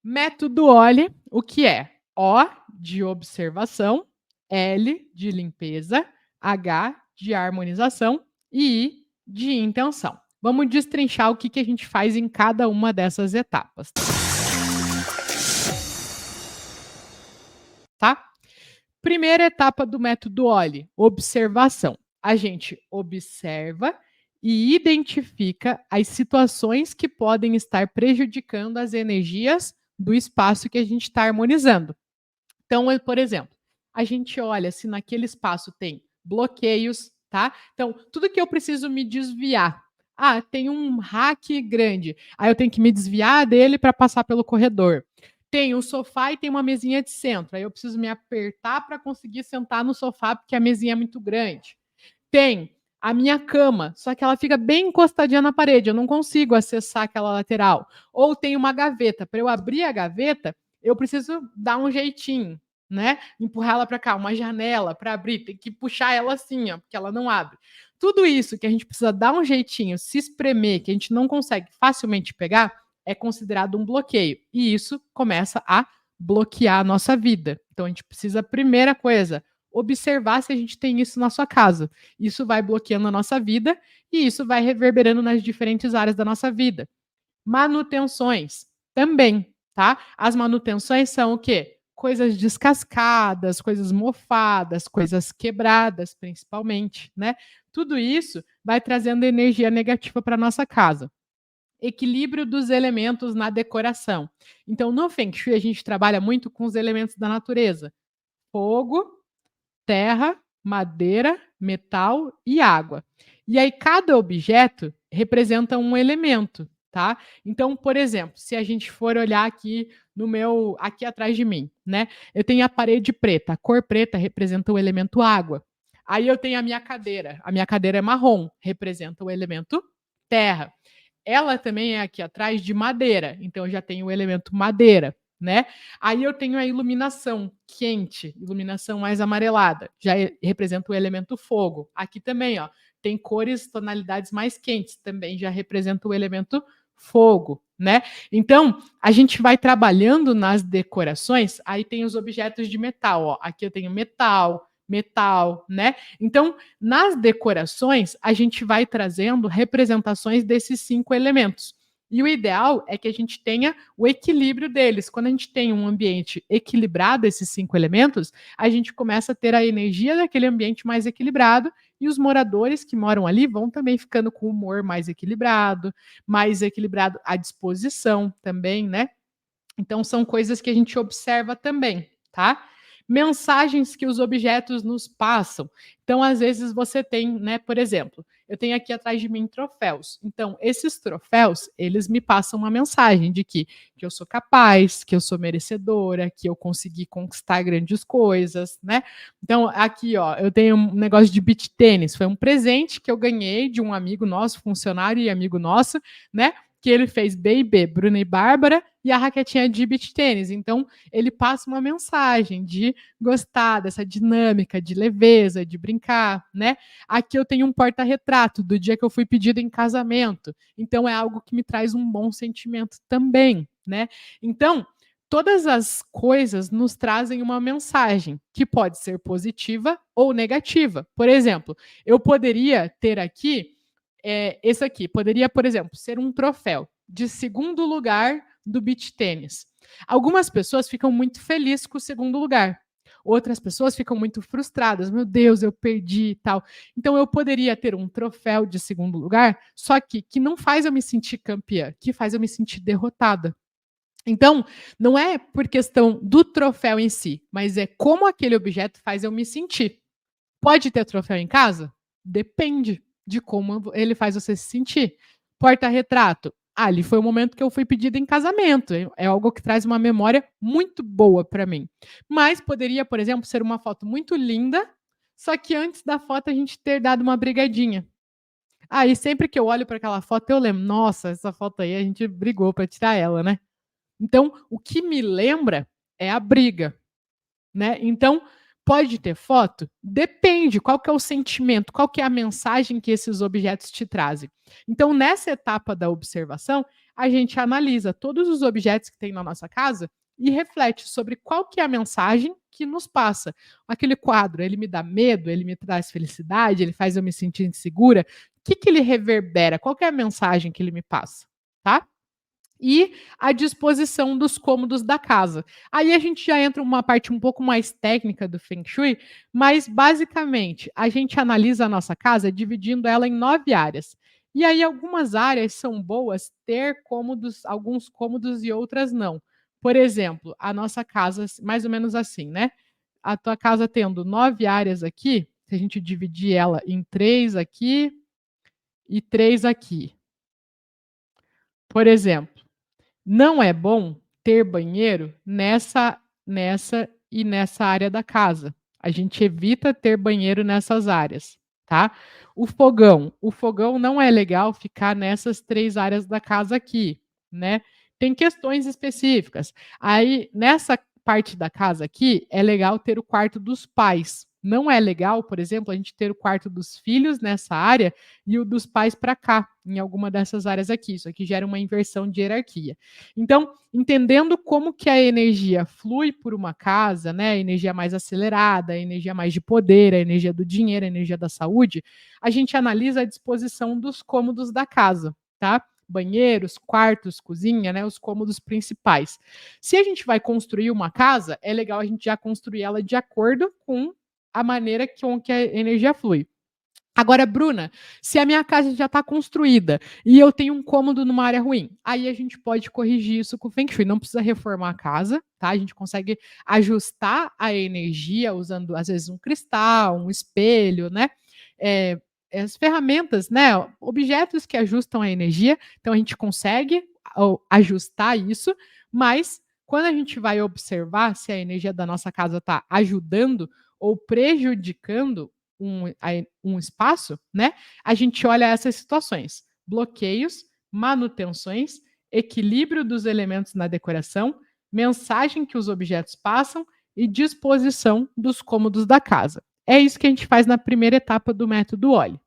Método OLLI, o que é? O de observação, L de limpeza, H de harmonização e I de intenção. Vamos destrinchar o que a gente faz em cada uma dessas etapas, tá? Primeira etapa do método OLLI, observação. A gente observa e identifica as situações que podem estar prejudicando as energias do espaço que a gente está harmonizando. Então, por exemplo, a gente olha se naquele espaço tem bloqueios, tá? Então, tudo que eu preciso me desviar. Ah, tem um rack grande. Aí eu tenho que me desviar dele para passar pelo corredor. Tem o sofá e tem uma mesinha de centro. Aí eu preciso me apertar para conseguir sentar no sofá porque a mesinha é muito grande. Tem a minha cama, só que ela fica bem encostadinha na parede, eu não consigo acessar aquela lateral. Ou tem uma gaveta, para eu abrir a gaveta, eu preciso dar um jeitinho, né? Empurrar ela para cá, uma janela para abrir, tem que puxar ela assim, ó, porque ela não abre. Tudo isso que a gente precisa dar um jeitinho, se espremer, que a gente não consegue facilmente pegar, é considerado um bloqueio. E isso começa a bloquear a nossa vida. Então a gente precisa, primeira coisa, observar se a gente tem isso na sua casa. Isso vai bloqueando a nossa vida e isso vai reverberando nas diferentes áreas da nossa vida. Manutenções também, tá? As manutenções são o quê? Coisas descascadas, coisas mofadas, coisas quebradas, principalmente, né? Tudo isso vai trazendo energia negativa para nossa casa. Equilíbrio dos elementos na decoração. Então, no Feng Shui, a gente trabalha muito com os elementos da natureza: fogo, terra, madeira, metal e água. E aí cada objeto representa um elemento, tá? Então, por exemplo, se a gente for olhar aqui no meu, aqui atrás de mim, né? Eu tenho a parede preta, a cor preta representa o elemento água. Aí eu tenho a minha cadeira é marrom, representa o elemento terra. Ela também é aqui atrás de madeira, então eu já tenho o elemento madeira, né? Aí eu tenho a iluminação quente, iluminação mais amarelada, já representa o elemento fogo. Aqui também, ó, tem cores, tonalidades mais quentes, também já representa o elemento fogo, né? Então, a gente vai trabalhando nas decorações, aí tem os objetos de metal, ó. Aqui eu tenho metal, metal, né? Então, nas decorações, a gente vai trazendo representações desses 5 elementos. E o ideal é que a gente tenha o equilíbrio deles. Quando a gente tem um ambiente equilibrado, esses 5 elementos, a gente começa a ter a energia daquele ambiente mais equilibrado e os moradores que moram ali vão também ficando com o humor mais equilibrado à disposição também, né? Então, são coisas que a gente observa também, tá? Mensagens que os objetos nos passam. Então, às vezes, você tem, né, por exemplo, eu tenho aqui atrás de mim troféus. Então, esses troféus, eles me passam uma mensagem de que eu sou capaz, que eu sou merecedora, que eu consegui conquistar grandes coisas, né? Então, aqui, ó, eu tenho um negócio de beach tênis. Foi um presente que eu ganhei de um amigo nosso, funcionário e amigo nosso, né? Que ele fez Baby, Bruna e Bárbara, e a raquetinha de beach tênis. Então, ele passa uma mensagem de gostar dessa dinâmica, de leveza, de brincar, né? Aqui eu tenho um porta-retrato do dia que eu fui pedido em casamento. Então, é algo que me traz um bom sentimento também, né? Então, todas as coisas nos trazem uma mensagem que pode ser positiva ou negativa. Por exemplo, eu poderia ter aqui esse aqui poderia, por exemplo, ser um troféu de segundo lugar do beach tênis. Algumas pessoas ficam muito felizes com o segundo lugar. Outras pessoas ficam muito frustradas. Meu Deus, eu perdi e tal. Então eu poderia ter um troféu de segundo lugar, só que não faz eu me sentir campeã, que faz eu me sentir derrotada. Então, não é por questão do troféu em si, mas é como aquele objeto faz eu me sentir. Pode ter troféu em casa? Depende de como ele faz você se sentir. Porta-retrato. Ali foi o momento que eu fui pedida em casamento. É algo que traz uma memória muito boa para mim. Mas poderia, por exemplo, ser uma foto muito linda, só que antes da foto a gente ter dado uma brigadinha. Aí sempre que eu olho para aquela foto eu lembro, nossa, essa foto aí a gente brigou para tirar ela, né? Então, o que me lembra é a briga, né? Então, Pode ter foto? Depende, qual que é o sentimento, qual que é a mensagem que esses objetos te trazem. Então, nessa etapa da observação, a gente analisa todos os objetos que tem na nossa casa e reflete sobre qual que é a mensagem que nos passa. Aquele quadro, ele me dá medo, ele me traz felicidade, ele faz eu me sentir insegura. O que que ele reverbera? Qual que é a mensagem que ele me passa, tá? E a disposição dos cômodos da casa. Aí a gente já entra uma parte um pouco mais técnica do Feng Shui, mas basicamente a gente analisa a nossa casa dividindo ela em 9 áreas. E aí algumas áreas são boas ter cômodos, alguns cômodos e outras não. Por exemplo, a nossa casa, mais ou menos assim, né? A tua casa tendo 9 áreas aqui, se a gente dividir ela em 3 aqui e 3 aqui. Por exemplo, não é bom ter banheiro nessa e nessa área da casa. A gente evita ter banheiro nessas áreas, tá? O fogão não é legal ficar nessas 3 áreas da casa aqui, né? Tem questões específicas. Aí, nessa parte da casa aqui, é legal ter o quarto dos pais. Não é legal, por exemplo, a gente ter o quarto dos filhos nessa área e o dos pais para cá, em alguma dessas áreas aqui. Isso aqui gera uma inversão de hierarquia. Então, entendendo como que a energia flui por uma casa, né, a energia mais acelerada, a energia mais de poder, a energia do dinheiro, a energia da saúde, a gente analisa a disposição dos cômodos da casa, tá? Banheiros, quartos, cozinha, né, os cômodos principais. Se a gente vai construir uma casa, é legal a gente já construir ela de acordo com a maneira com que a energia flui. Agora, Bruna, se a minha casa já está construída e eu tenho um cômodo numa área ruim, aí a gente pode corrigir isso com o Feng Shui. Não precisa reformar a casa, tá? A gente consegue ajustar a energia usando, às vezes, um cristal, um espelho, né? É, as ferramentas, né? Objetos que ajustam a energia. Então, a gente consegue ajustar isso, mas quando a gente vai observar se a energia da nossa casa está ajudando ou prejudicando um espaço, né? A gente olha essas situações: bloqueios, manutenções, equilíbrio dos elementos na decoração, mensagem que os objetos passam e disposição dos cômodos da casa. É isso que a gente faz na primeira etapa do método OLI.